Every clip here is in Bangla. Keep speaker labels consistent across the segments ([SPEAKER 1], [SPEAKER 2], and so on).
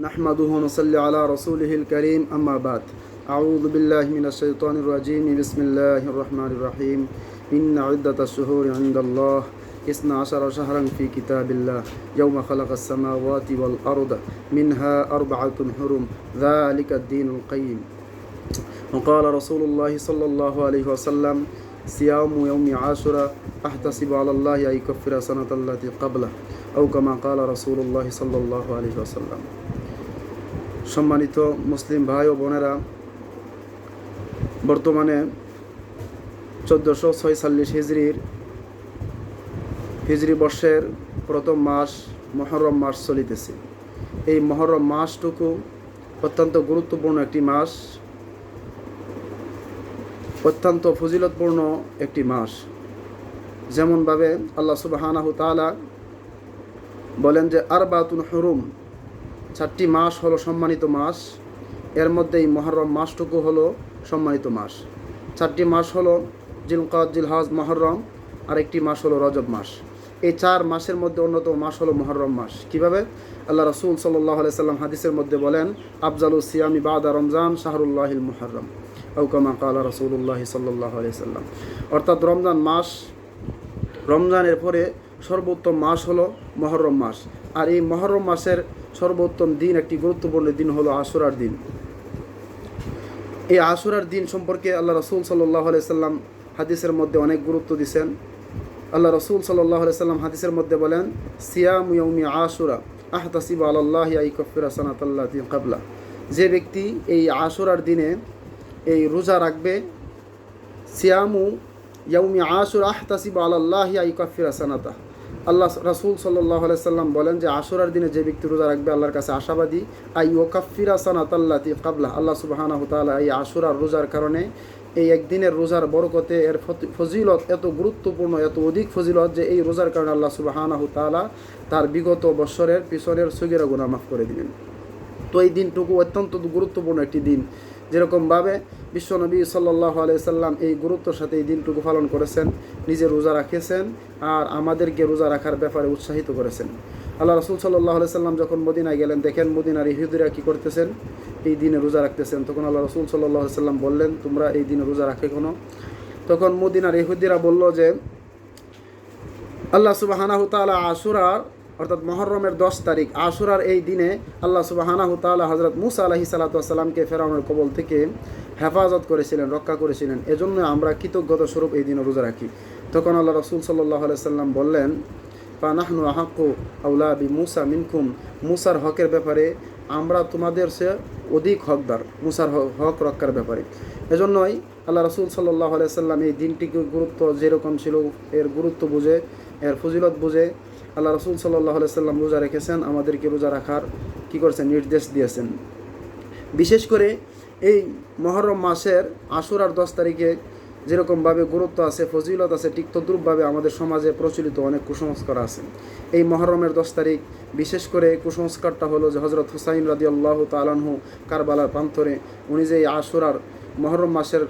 [SPEAKER 1] نحمده ونصلي على رسوله الكريم أما بعد أعوذ بالله من الشيطان الرجيم بسم الله الرحمن الرحيم إن عدة الشهور عند الله 12 شهرا في كتاب الله يوم خلق السماوات والأرض منها 4 حرم ذلك الدين القيم وقال رسول الله صلى الله عليه وسلم صيام يوم عاشوراء أحتسب على الله أن يكفر سنة التي قبله أو كما قال رسول الله صلى الله عليه وسلم। সম্মানিত মুসলিম ভাই ও বোনেরা, বর্তমানে 1446 হিজরি বর্ষের প্রথম মাস মুহররম মাস চলিতেছে। এই মুহররম মাসটুকু অত্যন্ত গুরুত্বপূর্ণ একটি মাস, অত্যন্ত ফজিলতপূর্ণ একটি মাস। যেমনভাবে আল্লাহ সুবহানাহু তাআলা বলেন যে আরবাতুন হুরুম, 4টি মাস হলো সম্মানিত মাস, এর মধ্যে এই মুহররম মাসটুকু হলো সম্মানিত মাস। 4টি মাস হলো জিলকাদ, জিলহজ, মুহররম, আর একটি মাস হলো রজব মাস। এই 4 মাসের মধ্যে অন্যতম মাস হলো মুহররম মাস। কিভাবে? আল্লাহ রাসূল সাল্লাল্লাহু আলাইহি সাল্লাম হাদিসের মধ্যে বলেন আফজালুস সিয়ামি বাদা রমজান শাহরুল্লাহিল মুহররম আও কামা ক্বালা রাসূলুল্লাহ সাল্লাল্লাহু আলাইহি সাল্লাম। অর্থাৎ রমজান মাস, রমজানের পরে সর্বোত্তম মাস হলো মুহররম মাস। আর এই মুহররম মাসের সর্বোত্তম দিন, একটি গুরুত্বপূর্ণ দিন হলো আশুরার দিন। এই আশুরার দিন সম্পর্কে আল্লাহ রাসূল সাল্লাল্লাহু আলাইহি সাল্লাম হাদিসের মধ্যে অনেক গুরুত্ব দিয়েছেন। আল্লাহ রাসূল সাল্লাল্লাহু আলাইহি সাল্লাম হাদিসের মধ্যে বলেন সিয়ামু ইয়াউমি আশুরা আহতাসিবু আলাল্লাহি আন ইউকাফিরা সানাতাল্লাতি ক্বাবলা। যে ব্যক্তি এই আশুরার দিনে এই রোজা রাখবে, সিয়ামু ইয়াউমি আশুরা আহতাসিবু আলাল্লাহি আন ইউকাফিরা সানাতা, আল্লাহ রাসূল সাল্লাল্লাহু আলাইহি সাল্লাম বলেন যে আশুরার দিনে যে ব্যক্তি রোজা রাখবে আল্লাহর কাছে আশাবাদী আন ইউকাফিরা সানাতাল্লাতি ক্বাবলা। আল্লাহ সুবহানাহু তাআলা এই আশুরার রোজার কারণে, এই একদিনের রোজার বরকতে, এর ফজিলত এত গুরুত্বপূর্ণ, এত অধিক ফজিলত যে এই রোজার কারণে আল্লাহ সুবহানাহু তাআলা তার বিগত বৎসরের পিছনের সগীরা গুনাহ মাফ করে দিবেন। তো এই দিনটুকু অত্যন্ত গুরুত্বপূর্ণ একটি দিন। যেরকমভাবে বিশ্বনবী সাল্লাল্লাহু আলাইহি সাল্লাম এই গুরুত্বের সাথে এই দিনটুকু পালন করেছেন, নিজে রোজা রাখেছেন আর আমাদেরকে রোজা রাখার ব্যাপারে উৎসাহিত করেছেন। আল্লাহ রাসূল সাল্লাল্লাহু আলাইহি সাল্লাম যখন মদিনায় গেলেন, দেখেন মদিনার ইহুদিরা কী করতেছেন, এই দিনে রোজা রাখতেছেন। তখন আল্লাহ রাসূল সাল্লাল্লাহু আলাইহি সাল্লাম বললেন, তোমরা এই দিনে রোজা রাখে কেন? তখন মদিনার ইহুদিরা বলল যে আল্লাহ সুবহানাহু তাআলা আশুরার অর্থাৎ মুহররমের 10 তারিখ আশুরার এই দিনে আল্লাহ সুবহানাহু তাআলা হযরত মূসা আলাইহিস সালাতু ওয়াস সালামকে ফেরাউনের কবল থেকে হেফাজত করেছিলেন, রক্ষা করেছিলেন। এজন্য আমরা কৃতজ্ঞতা স্বরূপ এই দিনে রোজা রাখি। তখন আল্লাহ রাসূল সাল্লাল্লাহু আলাইহি সাল্লাম বললেন ফানাহনু আহাক্কু আওলা বিমূসা মিনকুম, মূসার হকের ব্যাপারে আমরা তোমাদের চেয়ে অধিক হকদার, মূসার হক রক্ষার ব্যাপারে। এজন্যই আল্লাহ রাসূল সাল্লাল্লাহু আলাইহি সাল্লাম এই দিনটিকে গুরুত্ব যেরকম ছিল, এর গুরুত্ব বুঝে, এর ফজিলত বুঝে আল্লাহ রাসূল সাল্লাল্লাহু আলাইহি সাল্লাম রোজা রেখেছেন, আমাদেরকে রোজা রাখার কী করেছেন, নির্দেশ দিয়েছেন। বিশেষ করে এই মুহররম মাসের আশুরার 10 তারিখে যেরকমভাবে গুরুত্ব আছে, ফজিলত আছে, ঠিক তদ্রূপভাবে আমাদের সমাজে প্রচলিত অনেক কুসংস্কার আছে। এই মুহররমের 10 তারিখ বিশেষ করে কুসংস্কারটা হলো যে হযরত হুসাইন রাদিয়াল্লাহু তাআলা আনহু কারবালার প্রান্তরে উনি যে আশুরার মুহররম মাসের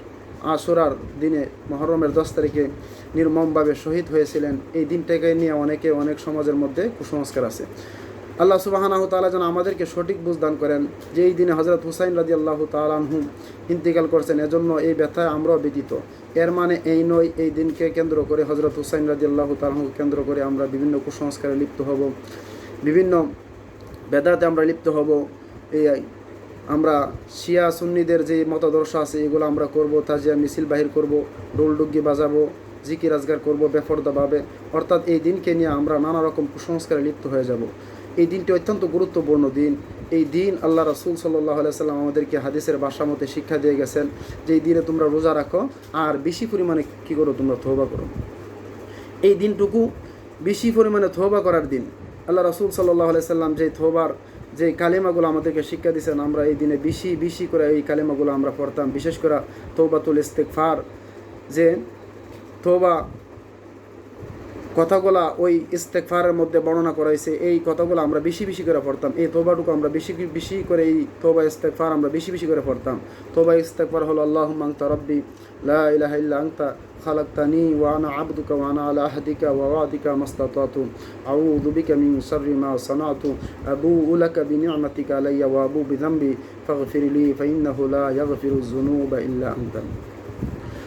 [SPEAKER 1] আশুরার দিনে মুহররমের 10 তারিখে নির্মমভাবে শহীদ হয়েছিলেন, এই দিনটাকে নিয়ে অনেক সমাজের মধ্যে কুসংস্কার আছে। আল্লাহ সুবহানাহু তাআলা যেন আমাদেরকে সঠিক বুঝ দান করেন যে এই দিনে হযরত হুসাইন রাদিয়াল্লাহু তাআলা আনহু ইন্তিকাল করেছেন, এজন্য এই ব্যথায় আমরাও ব্যথিত। এর মানে এই নয় এই দিনকে কেন্দ্র করে, হযরত হুসাইন রাদিয়াল্লাহু তাআলা আনহুকে কেন্দ্র করে আমরা বিভিন্ন কুসংস্কারে লিপ্ত হব, বিভিন্ন বেদাতে আমরা লিপ্ত হব। এই আমরা শিয়া সুন্নিদের যে মতাদর্শ আছে এগুলো আমরা করব, তাজিয়া মিছিল বাহির করব, ডোল ডুগ্গি বাজাবো, জিকির আজগার করব বেফরদাভাবে। অর্থাৎ এই দিনকে নিয়ে আমরা নানা রকম কুসংস্কারে লিপ্ত হয়ে যাব। এই দিনটি অত্যন্ত গুরুত্বপূর্ণ দিন। এই দিন আল্লাহ রাসূল সাল্লাল্লাহু আলাইহি সাল্লাম আমাদেরকে হাদিসের ভাষা মতে শিক্ষা দিয়ে গেছেন যে এই দিনে তোমরা রোজা রাখো আর বেশি পরিমাণে কী করো, তোমরা তওবা করো। এই দিনটুকু বেশি পরিমাণে তওবা করার দিন। আল্লাহ রাসূল সাল্লাল্লাহু আলাইহি সাল্লাম যে তওবার যে কালেমাগুলো আমাদেরকে শিক্ষা দিয়েছেন, আমরা এই দিনে বেশি করে এই কালেমাগুলো আমরা পড়তাম। বিশেষ করে তওবাতুল ইস্তিগফার, যে তওবা কথাগুলা ওই ইস্তেগফারের মধ্যে বর্ণনা করা হয়েছে, এই কথাগুলো আমরা বেশি বেশি করে পড়তাম, এই তোবাটুকু আমরা বেশি বেশি করে, এই তোবা ইস্তেগফার আমরা বেশি বেশি করে পড়তাম। তোবা ইস্তেগফার হলো আল্লাহুম্মা আনতা রাব্বি লা ইলাহা ইল্লা আনতা খালাকতানি ওয়া আনা আবদুকা ওয়া আনা আলা আহদিকা ওয়া ওয়াদিকা মাস্তাতাতু আউযু বিকা মিন শাররি মা সানাতু আবুউ লাকা বিনি'মাতিকা আলাইয়া ওয়া আবুউ বিযামবি ফাগফির লি ফাইন্নাহু লা ইয়াগফিরুয যুনুবা ইল্লা আনতা।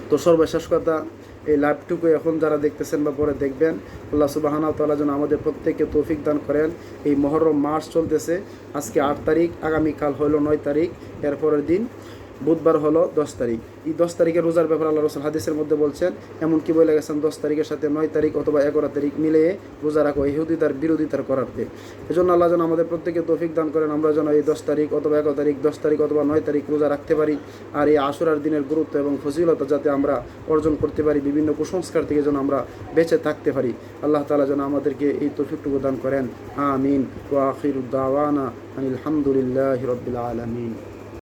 [SPEAKER 1] তো সর্বশেষ কথা, এই লাইভটুকু এখন যারা দেখতেছেন বা পরে দেখবেন, আল্লাহ সুবহানাহু ওয়া তাআলা যেন আমাদের প্রত্যেককে তৌফিক দান করেন। এই মুহররম মাস চলতেছে, আজকে 8 তারিখ, আগামীকাল হলো 9 তারিখ, এরপরের দিন বুধবার হলো 10 তারিখ। এই 10 তারিখের রোজার ব্যাপারে আল্লাহ রাসূল হাদিসের মধ্যে বলছেন, এমনকি বলে গেছেন 10 তারিখের সাথে 9 তারিখ অথবা 11 তারিখ মিলিয়ে রোজা রাখো, ইহুদিতার বিরোধিতার করার্থে। এজন্য আল্লাহ যেন আমাদের প্রত্যেককে তৌফিক দান করেন, আমরা যেন এই 10 তারিখ অথবা 11 তারিখ, 10 তারিখ অথবা 9 তারিখ রোজা রাখতে পারি। আর এই আশুরার দিনের গুরুত্ব এবং ফজিলতা যাতে আমরা অর্জন করতে পারি, বিভিন্ন কুসংস্কার থেকে যেন আমরা বেঁচে থাকতে পারি, আল্লাহ তাআলা যেন আমাদেরকে এই তৌফিকটুকু দান করেন। আমিন। ওয়া আখিরু দাওয়ানা আনিল হামদুলিল্লাহি রাব্বিল আলামিন।